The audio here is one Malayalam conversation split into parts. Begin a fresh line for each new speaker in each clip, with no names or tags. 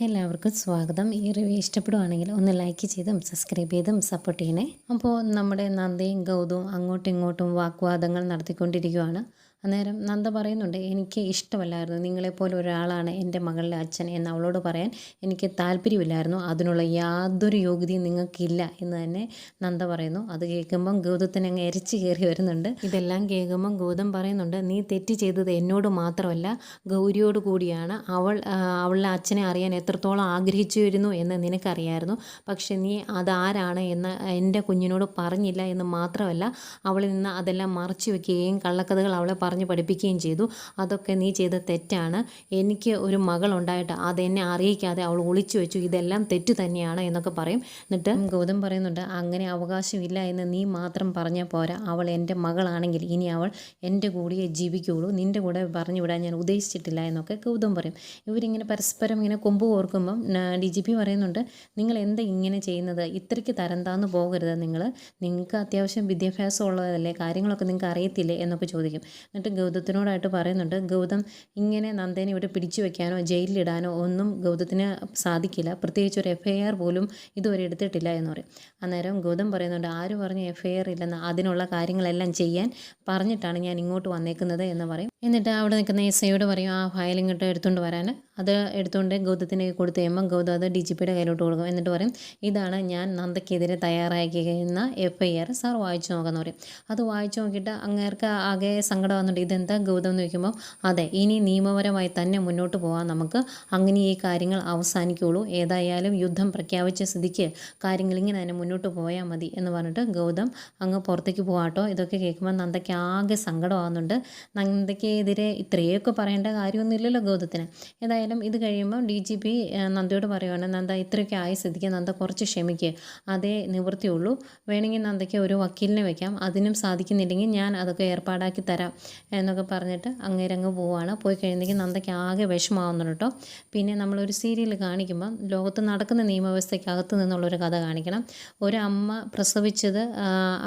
എല്ലാവർക്കും സ്വാഗതം. ഈ റിവ്യൂ ഇഷ്ടപ്പെടുവാണെങ്കിൽ ഒന്ന് ലൈക്ക് ചെയ്തും സബ്സ്ക്രൈബ് ചെയ്തും സപ്പോർട്ട് ചെയ്യണേ. അപ്പോൾ നമ്മുടെ നന്ദയും ഗൗതവും അങ്ങോട്ടും ഇങ്ങോട്ടും വാഗ്വാദങ്ങൾ നടത്തിക്കൊണ്ടിരിക്കുകയാണ്. അന്നേരം നന്ദ പറയുന്നുണ്ട്, എനിക്ക് ഇഷ്ടമല്ലായിരുന്നു, നിങ്ങളെപ്പോലെ ഒരാളാണ് എൻ്റെ മകളുടെ അച്ഛൻ എന്ന് അവളോട് പറയാൻ എനിക്ക് താല്പര്യമില്ലായിരുന്നു, അതിനുള്ള യാതൊരു യോഗ്യതയും നിങ്ങൾക്കില്ല എന്ന് തന്നെ നന്ദ പറയുന്നു. അത് കേൾക്കുമ്പം ഗൗതത്തിന് അങ്ങ് എരിച്ച് കയറി വരുന്നുണ്ട്. ഇതെല്ലാം കേൾക്കുമ്പം ഗൗതം പറയുന്നുണ്ട്, നീ തെറ്റ് ചെയ്തത് എന്നോട് മാത്രമല്ല ഗൗരിയോട് കൂടിയാണ്. അവളുടെ അച്ഛനെ അറിയാൻ എത്രത്തോളം ആഗ്രഹിച്ചിരുന്നു എന്ന് നിനക്കറിയായിരുന്നു. പക്ഷെ നീ അതാരാണ് എന്ന് എൻ്റെ കുഞ്ഞിനോട് പറഞ്ഞില്ല എന്ന് മാത്രമല്ല, അവളിൽ നിന്ന് അതെല്ലാം മറച്ചു വയ്ക്കുകയും കള്ളക്കഥകൾ അവളെ പറഞ്ഞ് പഠിപ്പിക്കുകയും ചെയ്തു. അതൊക്കെ നീ ചെയ്ത തെറ്റാണ്. എനിക്ക് ഒരു മകളുണ്ടായിട്ട് അതെന്നെ അറിയിക്കാതെ അവൾ ഒളിച്ചു വെച്ചു, ഇതെല്ലാം തെറ്റ് തന്നെയാണ് എന്നൊക്കെ പറയും. എന്നിട്ട് ഗൗതം പറയുന്നുണ്ട്, അങ്ങനെ അവകാശമില്ല എന്ന് നീ മാത്രം പറഞ്ഞാൽ പോരാ, അവൾ എൻ്റെ മകളാണെങ്കിൽ ഇനി അവൾ എൻ്റെ കൂടെയേ ജീവിക്കുകയുള്ളൂ, നിൻ്റെ കൂടെ പറഞ്ഞു വിടാൻ ഞാൻ ഉദ്ദേശിച്ചിട്ടില്ല എന്നൊക്കെ ഗൗതം പറയും. ഇവരിങ്ങനെ പരസ്പരം ഇങ്ങനെ കൊമ്പ് ഓർക്കുമ്പം DGP പറയുന്നുണ്ട്, നിങ്ങൾ എന്താ ഇങ്ങനെ ചെയ്യുന്നത്, ഇത്രയ്ക്ക് തരം താന്ന് പോകരുത്, നിങ്ങൾക്ക് അത്യാവശ്യം വിദ്യാഭ്യാസം ഉള്ളതല്ലേ, കാര്യങ്ങളൊക്കെ നിങ്ങൾക്ക് അറിയത്തില്ലേ എന്നൊക്കെ ചോദിക്കും. എന്നിട്ട് ഗൗതത്തിനോടായിട്ട് പറയുന്നുണ്ട്, ഗൗതം ഇങ്ങനെ നന്ദേനെ ഇവിടെ പിടിച്ചു വെക്കാനോ ജയിലിലിടാനോ ഒന്നും ഗൗതത്തിന് സാധിക്കില്ല, പ്രത്യേകിച്ച് ഒരു FIR പോലും ഇതുവരെ എടുത്തിട്ടില്ല എന്ന് പറയും. അന്നേരം ഗൗതം പറയുന്നുണ്ട്, ആര് പറഞ്ഞു FIR ഇല്ലെന്ന്, അതിനുള്ള കാര്യങ്ങളെല്ലാം ചെയ്യാൻ പറഞ്ഞിട്ടാണ് ഞാൻ ഇങ്ങോട്ട് വന്നേക്കുന്നത് എന്ന് പറയും. എന്നിട്ട് അവിടെ നിൽക്കുന്ന SIയോട് പറയും, ആ ഫയൽ ഇങ്ങോട്ട് എടുത്തുകൊണ്ട് വരാൻ. അത് എടുത്തുകൊണ്ട് ഗൗതത്തിന് കൊടുത്തു കഴിയുമ്പം ഗൗതം അത് DGPയുടെ കയ്യിലോട്ട് കൊടുക്കും. എന്നിട്ട് പറയും, ഇതാണ് ഞാൻ നന്ദയ്ക്കെതിരെ തയ്യാറാക്കിയിരിക്കുന്ന FIR, സാർ വായിച്ചു നോക്കാമെന്ന് പറയും. അത് വായിച്ചു നോക്കിയിട്ട് അങ്ങേർക്ക് ആകെ സങ്കടം വന്നിട്ട്, ഇതെന്താ ഗൗതം എന്ന് ചോദിക്കുമ്പോൾ, അതെ, ഇനി നിയമപരമായി തന്നെ മുന്നോട്ട് പോകാൻ നമുക്ക്, അങ്ങനെ ഈ കാര്യങ്ങൾ അവസാനിക്കുകയുള്ളൂ, ഏതായാലും യുദ്ധം പ്രഖ്യാപിച്ച സ്ഥിതിക്ക് കാര്യങ്ങൾ ഇങ്ങനെ തന്നെ മുന്നോട്ട് പോയാൽ മതി എന്ന് പറഞ്ഞിട്ട് ഗൗതം അങ്ങ് പുറത്തേക്ക് പോകാട്ടോ. ഇതൊക്കെ കേൾക്കുമ്പോൾ നന്ദയ്ക്ക് ആകെ സങ്കടമാകുന്നുണ്ട്. നന്ദയ്ക്കെതിരെ ഇത്രയൊക്കെ പറയേണ്ട കാര്യമൊന്നുമില്ലല്ലോ ഗൗതത്തിന്. ഏതായാലും ഇത് കഴിയുമ്പോൾ DGP നന്ദയോട് പറയുവാണ്, നന്ദ ഇത്രയൊക്കെ ആയ സ്ഥിതിക്ക് നന്ദ കുറച്ച് ക്ഷമിക്കുക, അതേ നിവൃത്തിയുള്ളൂ, വേണമെങ്കിൽ നന്ദയ്ക്ക് ഒരു വക്കീലിനെ വെക്കാം, അതിനും സാധിക്കുന്നില്ലെങ്കിൽ ഞാൻ അതൊക്കെ ഏർപ്പാടാക്കി തരാം എന്നൊക്കെ പറഞ്ഞിട്ട് അങ്ങേരങ്ങ് പോവുകയാണ്. പോയി കഴിയുന്നെങ്കിൽ നന്ദയ്ക്ക് ആകെ വിഷമാവുന്നുണ്ട് കേട്ടോ. പിന്നെ നമ്മളൊരു സീരിയൽ കാണിക്കുമ്പം ലോകത്ത് നടക്കുന്ന നിയമവ്യവസ്ഥയ്ക്കകത്ത് നിന്നുള്ളൊരു കഥ കാണിക്കണം. ഒരമ്മ പ്രസവിച്ചത്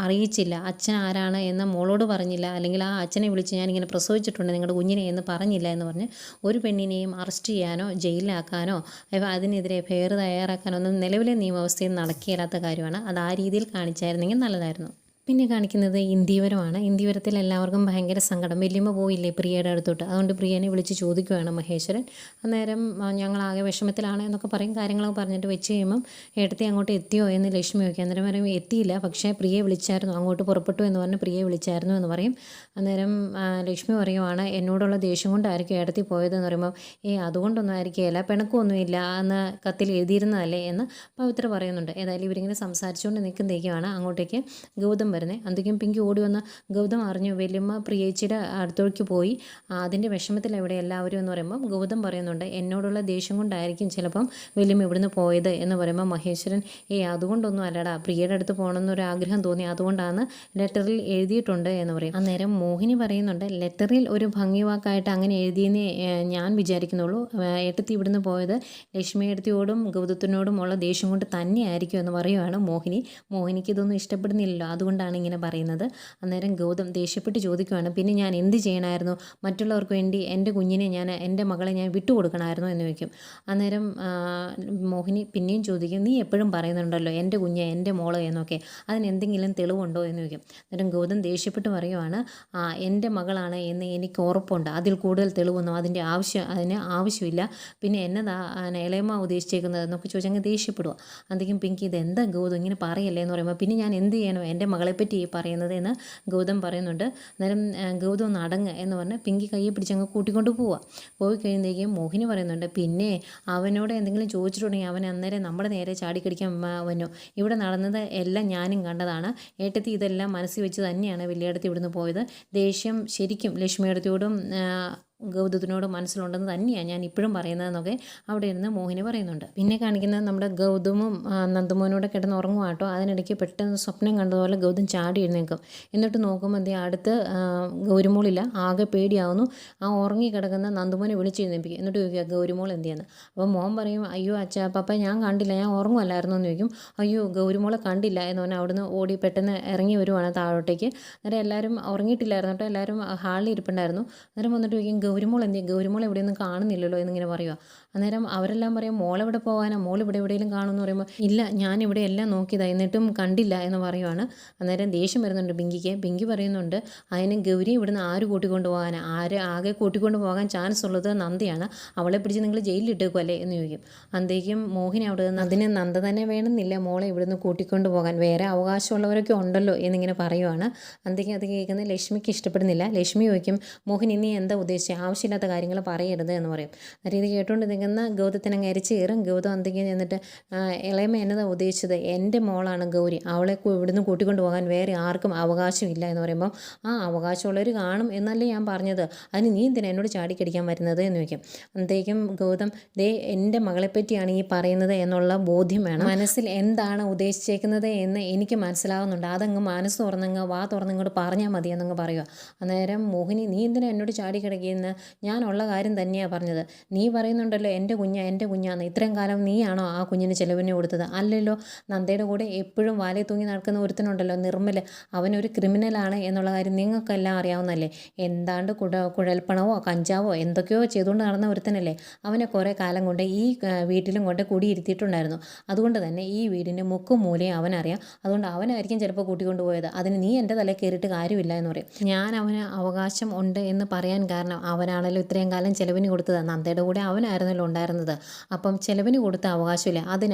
അറിയിച്ചില്ല, അച്ഛൻ ആരാണ് എന്ന് മോളോട് പറഞ്ഞില്ല, അല്ലെങ്കിൽ ആ അച്ഛനെ വിളിച്ച് ഞാനിങ്ങനെ പ്രസവിച്ചിട്ടുണ്ട് നിങ്ങളുടെ കുഞ്ഞിനെ എന്ന് പറഞ്ഞില്ല എന്ന് പറഞ്ഞ് ഒരു പെണ്ണിനെയും അറസ്റ്റ് ചെയ്യാനോ ജയിലിലാക്കാനോ അതിനെതിരെ FIR തയ്യാറാക്കാനോ ഒന്നും നിലവിലെ നിയമവ്യവസ്ഥയിൽ നടക്കില്ലാത്ത കാര്യമാണ്. അത് ആ രീതിയിൽ കാണിച്ചായിരുന്നെങ്കിൽ നല്ലതായിരുന്നു. പിന്നെ കാണിക്കുന്നത് ഇന്ത്യവരമാണ്. ഇന്ത്യവരത്തിൽ എല്ലാവർക്കും ഭയങ്കര സങ്കടം, വല്യമ്മ പോയില്ലേ പ്രിയയുടെ അടുത്തോട്ട്, അതുകൊണ്ട് പ്രിയനെ വിളിച്ച് ചോദിക്കുകയാണ് മഹേശ്വരൻ. അന്നേരം ഞങ്ങളാകെ വിഷമത്തിലാണ് എന്നൊക്കെ പറയും. കാര്യങ്ങളൊക്കെ പറഞ്ഞിട്ട് വെച്ച് കഴിയുമ്പം ഏട്ടത്തി അങ്ങോട്ട് എത്തിയോ എന്ന് ലക്ഷ്മി ചോദിക്കും. അന്നേരം പറയും, എത്തിയില്ല, പക്ഷേ പ്രിയെ വിളിച്ചായിരുന്നു, അങ്ങോട്ട് പുറപ്പെട്ടു എന്ന് പറഞ്ഞ് പ്രിയെ വിളിച്ചായിരുന്നു എന്ന് പറയും. അന്നേരം ലക്ഷ്മി പറയുവാണ്, എന്നോടുള്ള ദേഷ്യം കൊണ്ടായിരിക്കും ഏട്ടത്തി പോയതെന്ന് പറയുമ്പോൾ, അതുകൊണ്ടൊന്നും ആയിരിക്കുകയില്ല, പിണക്കമൊന്നുമില്ല എന്ന് കത്തിൽ എഴുതിയിരുന്നതല്ലേ എന്ന് പവിത്ര പറയുന്നുണ്ട്. ഏതായാലും ഇവരിങ്ങനെ സംസാരിച്ചുകൊണ്ട് നിൽക്കുന്നതേക്കുമാണ് അങ്ങോട്ടേക്ക് ഗൗതം വരുന്നത്. അന്തിക്കും പിങ്കി ഓടി വന്ന് ഗൗതം അറിഞ്ഞു വല്യമ്മ പ്രിയേച്ചിയുടെ അടുത്തേക്ക് പോയി, അതിൻ്റെ വിഷമത്തിൽ എവിടെ എല്ലാവരും എന്ന് പറയുമ്പം ഗൗതം പറയുന്നുണ്ട്, എന്നോടുള്ള ദേഷ്യം കൊണ്ടായിരിക്കും ചിലപ്പം വല്യമ്മ ഇവിടുന്ന് പോയത് എന്ന് പറയുമ്പോൾ മഹേശ്വരൻ, അതുകൊണ്ടൊന്നും അല്ലടാ, പ്രിയയുടെ അടുത്ത് പോകണമെന്നൊരു ആഗ്രഹം തോന്നി, അതുകൊണ്ടാണ് ലെറ്ററിൽ എഴുതിയിട്ടുണ്ട് എന്ന് പറയും. അന്നേരം മോഹിനി പറയുന്നുണ്ട്, ലെറ്ററിൽ ഒരു ഭംഗിവാക്കായിട്ട് അങ്ങനെ എഴുതിയെന്നേ ഞാൻ വിചാരിക്കുന്നുള്ളൂ, ഏട്ടത്തി ഇവിടുന്ന് പോയത് ലക്ഷ്മി ഏട്ടത്തിയോടും ഗൗതത്തിനോടും ഉള്ള ദേഷ്യം കൊണ്ട് തന്നെയായിരിക്കും എന്ന് പറയുവാണ് മോഹിനി. മോഹിനിക്ക് ഇതൊന്നും ഇഷ്ടപ്പെടുന്നില്ലല്ലോ, അതുകൊണ്ടാണ് ഇങ്ങനെ പറയുന്നത്. അന്നേരം ഗൗതം ദേഷ്യപ്പെട്ട് ചോദിക്കുകയാണ്, പിന്നെ ഞാൻ എന്ത് ചെയ്യണമായിരുന്നു, മറ്റുള്ളവർക്ക് വേണ്ടി എൻ്റെ മകളെ ഞാൻ വിട്ടുകൊടുക്കണമായിരുന്നു എന്ന് ചോദിക്കും. അന്നേരം മോഹിനി പിന്നെയും ചോദിക്കും, നീ എപ്പോഴും പറയുന്നുണ്ടല്ലോ എൻ്റെ കുഞ്ഞ് എൻ്റെ മോള് എന്നൊക്കെ, അതിനെന്തെങ്കിലും തെളിവുണ്ടോ എന്ന് ചോദിക്കും. അന്നേരം ഗൗതം ദേഷ്യപ്പെട്ട് പറയുവാണ്, എൻ്റെ മകളാണ് എന്ന് എനിക്ക് ഉറപ്പുണ്ട്, അതിൽ കൂടുതൽ തെളിവൊന്നും അതിന് ആവശ്യമില്ല, പിന്നെ എന്നതാ ഇളയമ്മ ഉദ്ദേശിച്ചേക്കുന്നത് എന്നൊക്കെ ചോദിച്ചാൽ അങ്ങ് ദേഷ്യപ്പെടുക. അന്തെങ്കിലും പിങ്കി, ഇതെന്താ ഗൗതം ഇങ്ങനെ പറയല്ലേ എന്ന് പറയുമ്പോൾ, പിന്നെ ഞാൻ എന്ത് ചെയ്യണോ എൻ്റെ മകളെപ്പറ്റി പറയുന്നത് എന്ന് ഗൗതം പറയുന്നുണ്ട്. അന്നേരം ഗൗതം ഒന്ന് അടങ്ങ് എന്ന് പറഞ്ഞ് പിങ്കി കയ്യെ പിടിച്ചങ്ങ് കൂട്ടിക്കൊണ്ട് പോയി കഴിയുമ്പോഴേക്കും മോഹിനി പറയുന്നുണ്ട്, പിന്നെ അവനോട് എന്തെങ്കിലും ചോദിച്ചിട്ടുണ്ടെങ്കിൽ അവൻ അന്നേരം നമ്മുടെ നേരെ ചാടിക്കടിക്കാൻ വന്നു, ഇവിടെ നടന്നത് എല്ലാം ഞാനും കണ്ടതാണ്, ഏട്ടത്തി ഇതെല്ലാം മനസ്സിൽ വെച്ച് തന്നെയാണ് വലിയേടത്തി ഇവിടുന്ന് പോയത്, ദേഷ്യം ശരിക്കും ലക്ഷ്മിയേടത്തിയോടും ഗൗതത്തിനോട് മനസ്സിലുണ്ടെന്ന് തന്നെയാണ് ഞാൻ ഇപ്പോഴും പറയുന്നതെന്നൊക്കെ അവിടെ ഇരുന്ന് മോഹിനി പറയുന്നുണ്ട്. പിന്നെ കാണിക്കുന്നത് നമ്മുടെ ഗൗതമും നന്ദമോനോടെ കിടന്ന് ഉറങ്ങുവാട്ടോ. അതിനിടയ്ക്ക് പെട്ടെന്ന് സ്വപ്നം കണ്ടതുപോലെ ഗൗതം ചാടി എഴുന്നേൽക്കും. എന്നിട്ട് നോക്കുമ്പോൾ അടുത്ത് ഗൗരിമോളില്ല, ആകെ പേടിയാവുന്നു. ആ ഉറങ്ങി കിടക്കുന്ന നന്ദമോനെ വിളിച്ചെഴുന്നേൽപ്പിക്കും. എന്നിട്ട് ചോദിക്കുക, ഗൗരിമോൾ എന്ത് ചെയ്യുന്നത്? അപ്പോൾ മോൻ പറയും, അയ്യോ അച്ഛാ പപ്പ ഞാൻ കണ്ടില്ല, ഞാൻ ഉറങ്ങുമല്ലായിരുന്നു എന്ന് ചോദിക്കും. അയ്യോ ഗൗരിമോളെ കണ്ടില്ല എന്ന് പറഞ്ഞാൽ അവിടുന്ന് ഓടി പെട്ടെന്ന് ഇറങ്ങി വരുവാണ് താഴോട്ടേക്ക്. അന്നേരം എല്ലാവരും ഉറങ്ങിയിട്ടില്ലായിരുന്നു കേട്ടോ, എല്ലാവരും ഹാളിൽ ഇരിപ്പുണ്ടായിരുന്നു. അന്നേരം വന്നിട്ട് ചോദിക്കും, ഗൗരിമോൾ എന്ത് ചെയ്യും, ഗൗരിമോൾ എവിടെയൊന്നും കാണുന്നില്ലല്ലോ എന്നിങ്ങനെ പറയുക. അന്നേരം അവരെല്ലാം പറയും മോളെവിടെ പോകാനാ, മോൾ ഇവിടെ എവിടെയെങ്കിലും കാണുമെന്ന് പറയുമ്പോൾ ഇല്ല ഞാൻ ഇവിടെ എല്ലാം നോക്കിയതാണ് എന്നിട്ടും കണ്ടില്ല എന്ന് പറയുവാണ്. അന്നേരം ദേഷ്യം വരുന്നുണ്ട് പിങ്കിക്ക്. പിങ്കി പറയുന്നുണ്ട് അതിന് ഗൗരി ഇവിടുന്ന് ആര് കൂട്ടിക്കൊണ്ട് പോകാനാ, ആകെ കൂട്ടിക്കൊണ്ട് പോകാൻ ചാൻസ് ഉള്ളത് നന്ദയാണ്, അവളെ പിടിച്ച് നിങ്ങൾ ജയിലിലിട്ടേക്കുമല്ലേ എന്ന് ചോദിക്കും. അന്തേക്കും മോഹിനി അവിടെ നിന്ന് അതിന് നന്ദ തന്നെ വേണമെന്നില്ല മോളെ ഇവിടുന്ന് കൂട്ടിക്കൊണ്ട് പോകാൻ, വേറെ അവകാശമുള്ളവരൊക്കെ ഉണ്ടല്ലോ എന്നിങ്ങനെ പറയുവാണ്. അന്തേക്കും അത് കേൾക്കുന്ന ലക്ഷ്മിക്ക് ഇഷ്ടപ്പെടുന്നില്ല. ലക്ഷ്മി ചോദിക്കും മോഹിനി നീ എന്താ ഉദ്ദേശിച്ചത്, ആവശ്യമില്ലാത്ത കാര്യങ്ങൾ പറയരുത് എന്ന് പറയും. അന്നേരം ഇത് കേട്ടുകൊണ്ട് നിൽക്കുന്ന ഗൗതത്തിന് അങ്ങ് അരിച്ച് കയറും. ഗൗതം അന്തേക്കും ചെന്നിട്ട് ഇളയമ എന്നതാ ഉദ്ദേശിച്ചത്, എൻ്റെ മോളാണ് ഗൗരി, അവളെ ഇവിടുന്ന് കൂട്ടിക്കൊണ്ട് പോകാൻ വേറെ ആർക്കും അവകാശമില്ല എന്ന് പറയുമ്പം അവകാശമുള്ളവർ കാണും എന്നല്ലേ ഞാൻ പറഞ്ഞത്, അതിന് നീ എന്തിനാ എന്നോട് ചാടിക്കടിക്കാൻ വരുന്നത് എന്ന് ചോദിക്കും. അന്തേക്കും ഗൗതം ദേ എൻ്റെ മകളെപ്പറ്റിയാണ് ഈ പറയുന്നത് എന്നുള്ള ബോധ്യം വേണം, മനസ്സിൽ എന്താണ് ഉദ്ദേശിച്ചേക്കുന്നത് എന്ന് എനിക്ക് മനസ്സിലാവുന്നുണ്ട്, അതങ്ങ് മനസ്സ് തുറന്നങ്ങ് വാ തുറന്നിങ്ങോട്ട് പറഞ്ഞാൽ മതി എന്നങ്ങ് പറയുക. അന്നേരം മോഹിനി നീ എന്തിനാ എന്നോട് ചാടിക്കിടക്കിയെന്ന്, ഞാനുള്ള കാര്യം തന്നെയാണ് പറഞ്ഞത്, നീ പറയുന്നുണ്ടല്ലോ എൻ്റെ കുഞ്ഞാന്ന്, ഇത്രയും കാലം നീയാണോ ആ കുഞ്ഞിന് ചിലവിന് കൊടുത്തത്, അല്ലല്ലോ, നന്ദയുടെ കൂടെ എപ്പോഴും വാലേ തൂങ്ങി നടക്കുന്ന ഒരുത്തനുണ്ടല്ലോ നിർമ്മൽ, അവനൊരു ക്രിമിനലാണ് എന്നുള്ള കാര്യം നിങ്ങൾക്കെല്ലാം അറിയാവുന്നല്ലേ, എന്താണ്ട് കുഴൽപ്പണമോ കഞ്ചാവോ എന്തൊക്കെയോ ചെയ്തുകൊണ്ട് നടന്ന ഒരുത്തനല്ലേ, അവനെ കുറേ കാലം കൊണ്ട് ഈ വീട്ടിലും കൊണ്ട് കുടിയിരുത്തിയിട്ടുണ്ടായിരുന്നു, അതുകൊണ്ട് തന്നെ ഈ വീടിൻ്റെ മുക്കും മൂലയും അവനറിയാം, അതുകൊണ്ട് അവനായിരിക്കും ചിലപ്പോൾ കൂട്ടിക്കൊണ്ട് പോയത്, അതിന് നീ എൻ്റെ തലയിൽ കയറിയിട്ട് കാര്യമില്ല എന്ന് പറയും. ഞാൻ അവന് അവകാശം ഉണ്ട് എന്ന് പറയാൻ കാരണം അവനാണല്ലോ ഇത്രയും കാലം ചിലവിന് കൊടുത്തത്, നന്ദയുടെ കൂടെ അവനായിരുന്നല്ലോ ഉണ്ടായിരുന്നത്, അപ്പം ചിലവിന് കൊടുത്ത അവകാശമില്ല,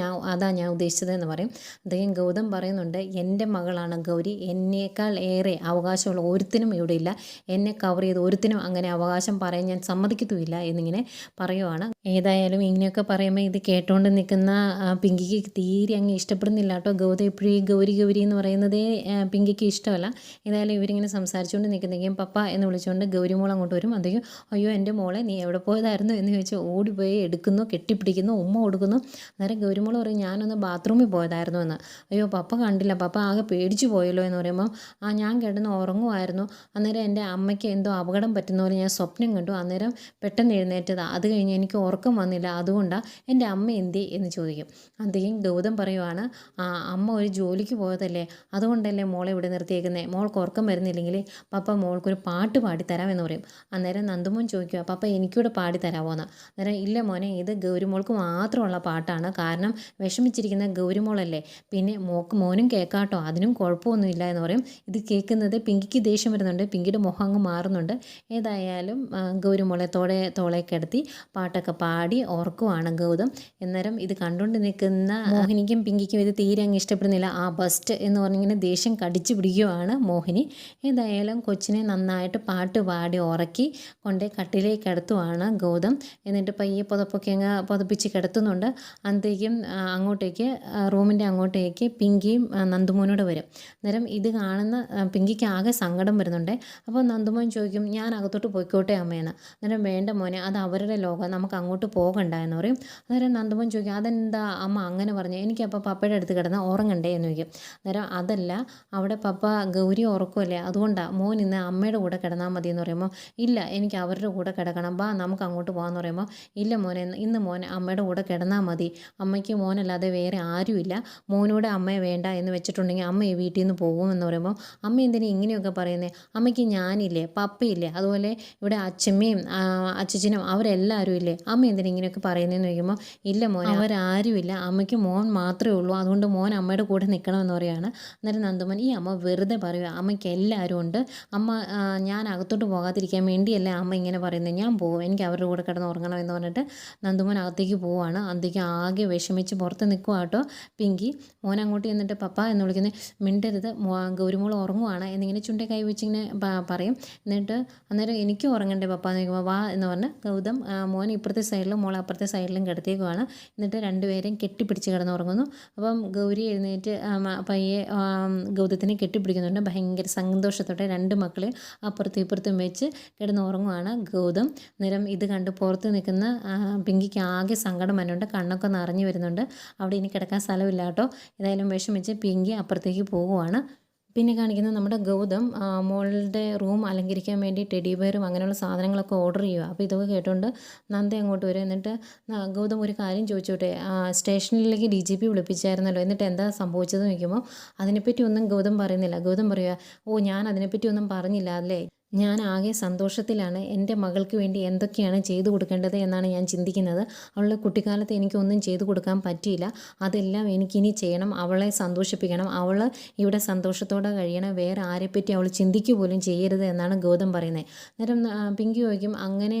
അതാ ഞാൻ ഉദ്ദേശിച്ചത് എന്ന് പറയും. അദ്ദേഹം ഗൗതം പറയുന്നുണ്ട് എൻ്റെ മകളാണ് ഗൗരി, എന്നേക്കാൾ ഏറെ അവകാശമുള്ള ഒരുത്തിനും ഇവിടെ ഇല്ല, എന്നെ കവർ ചെയ്ത് ഒരുത്തിനും അങ്ങനെ അവകാശം പറയാൻ ഞാൻ സമ്മതിക്കത്തുമില്ല എന്നിങ്ങനെ പറയുവാണ്. ഏതായാലും ഇങ്ങനെയൊക്കെ പറയുമ്പോൾ ഇത് കേട്ടുകൊണ്ട് നിൽക്കുന്ന പിങ്കിക്ക് തീരെ അങ്ങ് ഇഷ്ടപ്പെടുന്നില്ല കേട്ടോ. ഗൗതം എപ്പോഴും ഈ ഗൗരി എന്ന് പറയുന്നതേ പിങ്കിക്ക് ഇഷ്ടമല്ല. ഏതായാലും ഇവരിങ്ങനെ സംസാരിച്ചുകൊണ്ട് നിൽക്കുന്നെങ്കിൽ പപ്പ എന്ന് വിളിച്ചുകൊണ്ട് ഗൗരിമോൾ അങ്ങോട്ട് വരും. അതെയോ അയ്യോ എൻ്റെ മോളെ നീ എവിടെ പോയതായിരുന്നു എന്ന് ചോദിച്ച് ഓടിപ്പോയി എടുക്കുന്നു, കെട്ടിപ്പിടിക്കുന്നു, ഉമ്മ കൊടുക്കുന്നു. അന്നേരം ഗൗരിമോൾ പറയും ഞാനൊന്ന് ബാത്റൂമിൽ പോയതായിരുന്നു എന്ന്. അയ്യോ പപ്പ കണ്ടില്ല, പപ്പ ആകെ പേടിച്ചു പോയല്ലോ എന്ന് പറയുമ്പം ഞാൻ കിടന്ന് ഉറങ്ങുമായിരുന്നു, അന്നേരം എൻ്റെ അമ്മയ്ക്ക് എന്തോ അപകടം പറ്റുന്ന പോലെ ഞാൻ സ്വപ്നം കണ്ടു, അന്നേരം പെട്ടെന്ന് എഴുന്നേറ്റതാണ്, അത് കഴിഞ്ഞ് എനിക്ക് ഉറക്കം വന്നില്ല, അതുകൊണ്ടാണ് എൻ്റെ അമ്മ എന്തി എന്ന് ചോദിക്കും. അദ്ദേഹം ഗൗതം പറയുവാണ് അമ്മ ഒരു ജോലിക്ക് പോയതല്ലേ, അതുകൊണ്ടല്ലേ മോളെ ഇവിടെ നിർത്തിയേക്കുന്നത്, മോൾക്ക് ഉറക്കം വരുന്നില്ലെങ്കിൽ പപ്പ മോൾക്കൊരു പാട്ട് പാടിത്തരാമെന്ന് പറയും. അന്നേരം നന്ദുമോൻ ചോദിക്കുക പപ്പ എനിക്കൂടെ പാടിത്തരാമോ എന്ന്. അന്നേരം ഇല്ല മോനെ, ഇത് ഗൗരിമോൾക്ക് മാത്രമുള്ള പാട്ടാണ്, കാരണം വിഷമിച്ചിരിക്കുന്ന ഗൗരിമോളല്ലേ, പിന്നെ മോനും കേൾക്കാട്ടോ, അതിനും കുഴപ്പമൊന്നുമില്ല എന്ന് പറയും. ഇത് കേൾക്കുന്നത് പിങ്കിക്ക് ദേഷ്യം വരുന്നുണ്ട്, പിങ്കിയുടെ മുഖം അങ്ങ് മാറുന്നുണ്ട്. ഏതായാലും ഗൗരിമോളെ തോളെ കിടത്തി പാട്ടൊക്കെ പാടി ഓർക്കുവാണ് ഗൗതം. അന്നേരം ഇത് കണ്ടുകൊണ്ട് നിൽക്കുന്ന മോഹിനിക്കും പിങ്കിക്കും ഇത് തീരെ അങ്ങ് ഇഷ്ടപ്പെടുന്നില്ല. ബസ്റ്റ് എന്ന് പറഞ്ഞിങ്ങനെ ദേഷ്യം കടിച്ചു പിടിക്കുവാണ് മോഹിനി. ഏതായാലും കൊച്ചിനെ നന്നായിട്ട് പാട്ട് പാടി ഉറക്കി കൊണ്ട് കട്ടിലേക്ക് കിടത്തുവാണ് ഗൗതം. എന്നിട്ട് പയ്യെ പുതപ്പൊക്കെ അങ്ങ് പുതപ്പിച്ച് കിടത്തുന്നുണ്ട്. അന്നേക്കും അങ്ങോട്ടേക്ക് റൂമിൻ്റെ അങ്ങോട്ടേക്ക് പിങ്കിയും നന്ദുമോനോട് വരും. അന്നേരം ഇത് കാണുന്ന പിങ്കിക്ക് ആകെ സങ്കടം വരുന്നുണ്ട്. അപ്പോൾ നന്ദുമോൻ ചോദിക്കും ഞാൻ അകത്തോട്ട് പോയിക്കോട്ടെ അമ്മയെന്ന്. അന്നേരം വേണ്ട മോനെ, അത് അവരുടെ ലോകം, നമുക്ക് അങ്ങോട്ട് പോകണ്ട എന്ന് പറയും. അന്നേരം നന്ദുമോൻ ചോദിക്കും അതെന്താ അമ്മ അങ്ങനെ പറഞ്ഞു, എനിക്കപ്പോൾ പപ്പയുടെ അടുത്ത് കിടന്ന് ഉറങ്ങണ്ടേ എന്ന് ചോദിക്കും. അന്നേരം അതല്ല, അവിടെ പപ്പ ഗൗരി ഉറക്കുമല്ലേ, അതുകൊണ്ടാണ് മോൻ ഇന്ന് അമ്മയുടെ കൂടെ കിടന്നാൽ മതി എന്ന് പറയുമ്പോൾ ഇല്ല എനിക്ക് അവരുടെ കൂടെ കിടക്കണം, ബാ നമുക്ക് അങ്ങോട്ട് പോകാമെന്ന് പറയുമ്പോൾ ഇല്ല മോനെ, ഇന്ന് മോൻ അമ്മയുടെ കൂടെ കിടന്നാൽ മതി, അമ്മയ്ക്ക് മോനല്ലാതെ വേറെ ആരുമില്ല, മോനോട് അമ്മയെ വേണ്ട എന്ന് വെച്ചിട്ടുണ്ടെങ്കിൽ അമ്മ ഈ വീട്ടിൽ നിന്ന് പോകുമെന്ന് പറയുമ്പോൾ അമ്മ എന്തിനാ ഇങ്ങനെയൊക്കെ പറയുന്നത്, അമ്മയ്ക്ക് ഞാനില്ലേ, പപ്പയില്ലേ, അതുപോലെ ഇവിടെ അച്ഛമ്മയും അച്ഛനും അവരെല്ലാവരും ഇല്ലേ, അമ്മ എന്തിനാ ഇങ്ങനെയൊക്കെ പറയുന്നതെന്ന് ചോദിക്കുമ്പോൾ ഇല്ല മോൻ അവരാരുമില്ല, അമ്മയ്ക്ക് മോൻ മാത്രമേ ഉള്ളൂ, അതുകൊണ്ട് മോൻ അമ്മയുടെ കൂടെ നിൽക്കണമെന്ന് പറയുകയാണ്. അന്നേരം നന്ദുമോൻ ഈ അമ്മ വെറുതെ പറയുക, അമ്മയ്ക്ക് എല്ലാവരും ഉണ്ട്, അമ്മ ഞാൻ അകത്തോട്ട് പോകാതിരിക്കാൻ വേണ്ടിയല്ല അമ്മ ഇങ്ങനെ പറയുന്നത്, ഞാൻ പോകും, എനിക്ക് അവരുടെ കൂടെ കിടന്ന് ഉറങ്ങണം എന്ന് പറഞ്ഞിട്ട് നന്ദുമോൻ അകത്തേക്ക് പോവുകയാണ്. അന്തേക്ക് ആകെ വിഷമിച്ച് പുറത്ത് നിൽക്കുക കേട്ടോ പിങ്കി. മോൻ അങ്ങോട്ട് ചെന്നിട്ട് പപ്പ എന്ന് വിളിക്കുന്നത് മിണ്ടരുത്, ഗൗരിമോൾ ഉറങ്ങുവാണ് എന്നിങ്ങനെ ചുണ്ടേ കൈ വെച്ചിങ്ങനെ പറയും. എന്നിട്ട് അന്നേരം എനിക്ക് ഉറങ്ങണ്ടേ പപ്പ എന്ന് ചോദിക്കുമ്പോൾ വാ എന്ന് പറഞ്ഞ് ഗൗതം മോൻ ഇപ്പുറത്തെ സൈഡിലും മോൾ അപ്പുറത്തെ സൈഡിലും കിടത്തേക്കുവാണ്. എന്നിട്ട് രണ്ടുപേരെയും കെട്ടിപ്പിടിച്ച് കിടന്നുറങ്ങുന്നു. അപ്പം ഗൗരി എഴുന്നേറ്റ് പയ്യെ ഗൗതത്തിനെ കെട്ടിപ്പിടിക്കുന്നുണ്ട്. ഭയങ്കര സന്തോഷത്തോടെ രണ്ട് മക്കളെ അപ്പുറത്തും ഇപ്പുറത്തും വെച്ച് കിടന്നുറങ്ങുവാണ് ഗൗതം. അന്നേരം ഇത് കണ്ട് പുറത്ത് നിൽക്കുന്ന പിങ്കിക്ക് ആകെ സങ്കടം വരുന്നുണ്ട്, കണ്ണൊക്കെ നിറഞ്ഞു വരുന്നുണ്ട്. അവിടെ ഇനി കിടക്കാൻ സ്ഥലമില്ല കേട്ടോ. ഏതായാലും വിഷമിച്ച് പിങ്കി അപ്പുറത്തേക്ക് പോകുവാണ്. പിന്നെ കാണിക്കുന്നത് നമ്മുടെ ഗൗതം മോളുടെ റൂം അലങ്കരിക്കാൻ വേണ്ടി ടെഡി ബെയറും അങ്ങനെയുള്ള സാധനങ്ങളൊക്കെ ഓർഡർ ചെയ്യുക. അപ്പോൾ ഇതൊക്കെ കേട്ടുകൊണ്ട് നന്ദ അങ്ങോട്ട് വരും. എന്നിട്ട് ഗൗതം ഒരു കാര്യം ചോദിച്ചോട്ടെ, സ്റ്റേഷനിലേക്ക് DGP വിളിപ്പിച്ചായിരുന്നല്ലോ, എന്നിട്ട് എന്താ സംഭവിച്ചതെന്ന് ചോദിക്കുമ്പോൾ അതിനെപ്പറ്റി ഒന്നും ഗൗതം പറയുന്നില്ല. ഗൗതം പറയുക ഞാൻ അതിനെപ്പറ്റി ഒന്നും പറഞ്ഞില്ല അല്ലേ, ഞാൻ ആകെ സന്തോഷത്തിലാണ്. എൻ്റെ മകൾക്ക് വേണ്ടി എന്തൊക്കെയാണ് ചെയ്തു കൊടുക്കേണ്ടത് എന്നാണ് ഞാൻ ചിന്തിക്കുന്നത്. അവളുടെ കുട്ടിക്കാലത്ത് എനിക്കൊന്നും ചെയ്തു കൊടുക്കാൻ പറ്റിയില്ല. അതെല്ലാം എനിക്കിനി ചെയ്യണം. അവളെ സന്തോഷിപ്പിക്കണം. അവൾ ഇവിടെ സന്തോഷത്തോടെ കഴിയണം. വേറെ ആരെപ്പറ്റി അവൾ ചിന്തിക്കുക പോലും ചെയ്യരുത് എന്നാണ് ഗൗതം പറയുന്നത്. അന്നേരം പിങ്കി ചോദിക്കും, അങ്ങനെ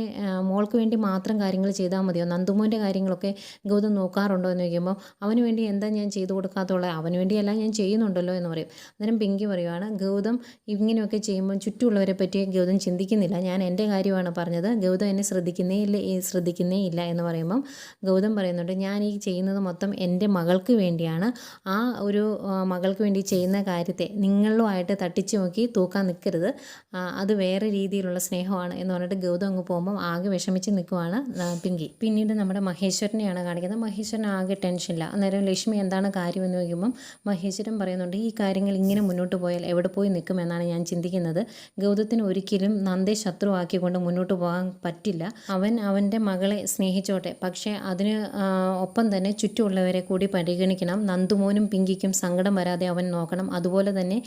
മോൾക്ക് വേണ്ടി മാത്രം കാര്യങ്ങൾ ചെയ്താൽ മതിയോ? നന്ദുമോൻ്റെ കാര്യങ്ങളൊക്കെ ഗൗതം നോക്കാറുണ്ടോ എന്ന് ചോദിക്കുമ്പോൾ, അവന് വേണ്ടി എന്താ ഞാൻ ചെയ്തു കൊടുക്കാത്തുള്ളത്? അവന് വേണ്ടിയെല്ലാം ഞാൻ ചെയ്യുന്നുണ്ടല്ലോ എന്ന് പറയും. അന്നേരം പിങ്കി പറയുവാണ്, ഗൗതം ഇങ്ങനെയൊക്കെ ചെയ്യുമ്പോൾ ചുറ്റുമുള്ളവരെ പറ്റി ഗൗതം ചിന്തിക്കുന്നില്ല. ഞാൻ എൻ്റെ കാര്യമാണ് പറഞ്ഞത്. ഗൗതം എന്നെ ശ്രദ്ധിക്കുന്നേ ഇല്ല എന്ന് പറയുമ്പം ഗൗതം പറയുന്നുണ്ട്, ഞാൻ ഈ ചെയ്യുന്നത് മൊത്തം എൻ്റെ മകൾക്ക് വേണ്ടിയാണ്. ആ ഒരു മകൾക്ക് വേണ്ടി ചെയ്യുന്ന കാര്യത്തെ നിങ്ങളുമായിട്ട് തട്ടിച്ചു നോക്കി തൂക്കാൻ നിൽക്കരുത്. അത് വേറെ രീതിയിലുള്ള സ്നേഹമാണ് എന്ന് പറഞ്ഞിട്ട് ഗൗതം അങ്ങ് പോകുമ്പം ആകെ വിഷമിച്ച് നിൽക്കുവാണ് പിങ്കി. പിന്നീട് നമ്മുടെ മഹേശ്വരനെയാണ് കാണിക്കുന്നത്. മഹേശ്വരൻ ആകെ ടെൻഷനില്ല. അന്നേരം ലക്ഷ്മി എന്താണ് കാര്യമെന്ന് ചോദിക്കുമ്പം മഹേശ്വരൻ പറയുന്നുണ്ട്, ഈ കാര്യങ്ങൾ ഇങ്ങനെ മുന്നോട്ട് പോയാൽ എവിടെ പോയി നിൽക്കുമെന്നാണ് ഞാൻ ചിന്തിക്കുന്നത്. ഗൗതത്തിന് ഒരിക്കലും നന്ദയെ ശത്രുവാക്കിക്കൊണ്ട് മുന്നോട്ട് പോകാൻ പറ്റില്ല. അവൻ അവൻ്റെ മകളെ സ്നേഹിച്ചോട്ടെ, പക്ഷേ അതിന് ഒപ്പം തന്നെ ചുറ്റുമുള്ളവരെ കൂടി പരിഗണിക്കണം. നന്ദുമോനും പിങ്കിക്കും സങ്കടം വരാതെ അവൻ നോക്കണം. അതുപോലെ തന്നെ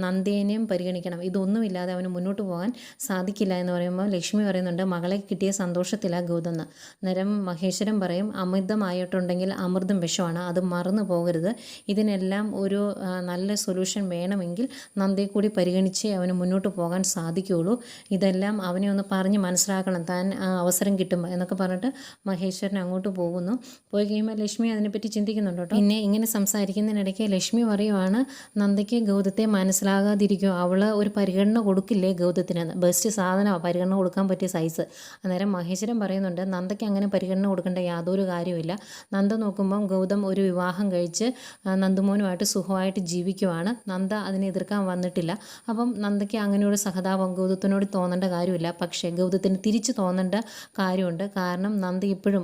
നന്ദേനെയും പരിഗണിക്കണം. ഇതൊന്നുമില്ലാതെ അവന് മുന്നോട്ട് പോകാൻ സാധിക്കില്ല എന്ന് പറയുമ്പോൾ ലക്ഷ്മി പറയുന്നുണ്ട്, മകളെ കിട്ടിയ സന്തോഷത്തിലാണ് ഗൗതം എന്ന്. അന്നേരം മഹേശ്വരൻ പറയും, അമിതമായിട്ടുണ്ടെങ്കിൽ അമൃതം വിഷമാണ്, അത് മറന്നു പോകരുത്. ഇതിനെല്ലാം ഒരു നല്ല സൊല്യൂഷൻ വേണമെങ്കിൽ നന്ദയെ കൂടി പരിഗണിച്ച് അവന് മുന്നോട്ട് പോകാൻ സാധിക്കുകയുള്ളൂ. ഇതെല്ലാം അവനെ ഒന്ന് പറഞ്ഞ് മനസ്സിലാക്കണം, താൻ അവസരം കിട്ടുമ്പോൾ എന്നൊക്കെ പറഞ്ഞിട്ട് മഹേശ്വരൻ അങ്ങോട്ട് പോകുന്നു. പോയി കഴിയുമ്പോൾ ലക്ഷ്മി അതിനെപ്പറ്റി ചിന്തിക്കുന്നുണ്ട് കേട്ടോ. പിന്നെ ഇങ്ങനെ സംസാരിക്കുന്നതിനിടയ്ക്ക് ലക്ഷ്മി പറയുവാണ്, നന്ദയ്ക്ക് ഗൗതത്തെ മനസ്സിലാകാതിരിക്കുമോ? അവൾ ഒരു പരിഗണന കൊടുക്കില്ലേ ഗൗതത്തിന്? ബെസ്റ്റ് സാധനമാണ്, പരിഗണന കൊടുക്കാൻ പറ്റിയ സൈസ്. അന്നേരം മഹേശ്വരൻ പറയുന്നുണ്ട്, നന്ദയ്ക്ക് അങ്ങനെ പരിഗണന കൊടുക്കേണ്ട യാതൊരു കാര്യമില്ല. നന്ദ നോക്കുമ്പം ഗൗതം ഒരു വിവാഹം കഴിച്ച് നന്ദുമോനുമായിട്ട് സുഖമായിട്ട് ജീവിക്കുവാണ്. നന്ദ അതിനെ എതിർക്കാൻ വന്നിട്ടില്ല. അപ്പം നന്ദയ്ക്ക് അങ്ങനെയൊരു സഹതാപം ഗൗതത്തിനോട് തോന്നേണ്ട കാര്യമില്ല. പക്ഷേ ഗൗതത്തിന് തിരിച്ചു തോന്നേണ്ട കാര്യമുണ്ട്. കാരണം നന്ദ ഇപ്പോഴും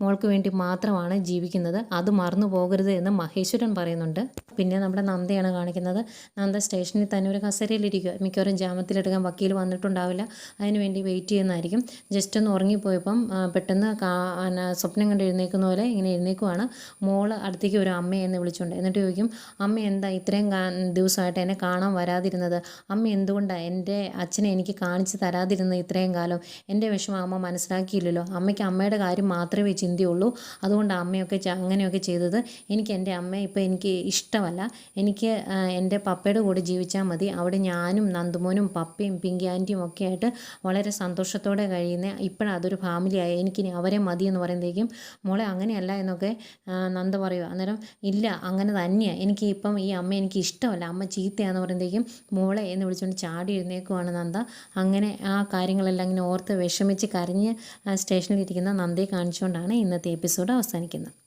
മോൾക്ക് വേണ്ടി മാത്രമാണ് ജീവിക്കുന്നത്. അത് മറന്നു പോകരുത് എന്ന് മഹേശ്വരൻ പറയുന്നുണ്ട്. പിന്നെ നമ്മുടെ നന്ദയാണ് കാണിക്കുന്നത്. നന്ദ സ്റ്റേഷനിൽ തന്നെ ഒരു കസേരയിലിരിക്കുക. മിക്കവാറും ജാമ്യത്തിലെടുക്കാൻ വക്കീൽ വന്നിട്ടുണ്ടാവില്ല. അതിനുവേണ്ടി വെയിറ്റ് ചെയ്യുന്നതായിരിക്കും. ജസ്റ്റ് ഒന്ന് ഉറങ്ങിപ്പോയപ്പം പെട്ടെന്ന് സ്വപ്നം കണ്ട് എഴുന്നേക്കുന്ന പോലെ ഇങ്ങനെ എഴുന്നേക്കുവാണ്. മോള് അടുത്തേക്ക് ഒരു അമ്മയെന്ന് വിളിച്ചുകൊണ്ട്. എന്നിട്ട് ചോദിക്കും, അമ്മ എന്താ ഇത്രയും ദിവസമായിട്ട് എന്നെ കാണാൻ വരാതിരുന്നത്? അമ്മ എന്തുകൊണ്ടാണ് എൻ്റെ അച്ഛനെ എനിക്ക് കാണിച്ച് തരാതിരുന്നത് ഇത്രയും കാലം? എൻ്റെ വിഷമം അമ്മ മനസ്സിലാക്കിയില്ലല്ലോ. അമ്മയ്ക്ക് അമ്മയുടെ കാര്യം മാത്രമേ ചിന്തയുള്ളൂ. അതുകൊണ്ട് അമ്മയൊക്കെ അങ്ങനെയൊക്കെ ചെയ്തത്. എനിക്ക് എൻ്റെ അമ്മയെ ഇപ്പോൾ എനിക്ക് ഇഷ്ടമല്ല. എനിക്ക് എൻ്റെ പപ്പയുടെ കൂടെ ജീവിച്ചാൽ മതി. അവിടെ ഞാനും നന്ദുമോനും പപ്പയും പിങ്കി ആൻറ്റിയും ഒക്കെ ആയിട്ട് വളരെ സന്തോഷത്തോടെ കഴിയുന്ന, ഇപ്പോഴും അതൊരു ഫാമിലിയായി, എനിക്കിനി അവരെ മതി എന്ന് പറയുമ്പോഴേക്കും, മോളെ അങ്ങനെയല്ല എന്നൊക്കെ നന്ദ പറയുക. അന്നേരം ഇല്ല, അങ്ങനെ തന്നെയാണ്, എനിക്ക് ഇപ്പം ഈ അമ്മ എനിക്ക് ഇഷ്ടമല്ല, അമ്മ ചീത്തയാന്ന് പറയുമ്പോഴേക്കും മോളെ എന്ന് വിളിച്ചുകൊണ്ട് ചാടി എഴുന്നേക്കുവാണ് നന്ദ. അങ്ങനെ ആ കാര്യങ്ങളെല്ലാം ഇങ്ങനെ ഓർത്ത് വിഷമിച്ച് കരഞ്ഞ് സ്റ്റേഷനിലിരിക്കുന്ന നന്ദയെ കാണിച്ചുകൊണ്ടാണ് ഇന്നത്തെ എപ്പിസോഡ് അവസാനിക്കുന്നത്.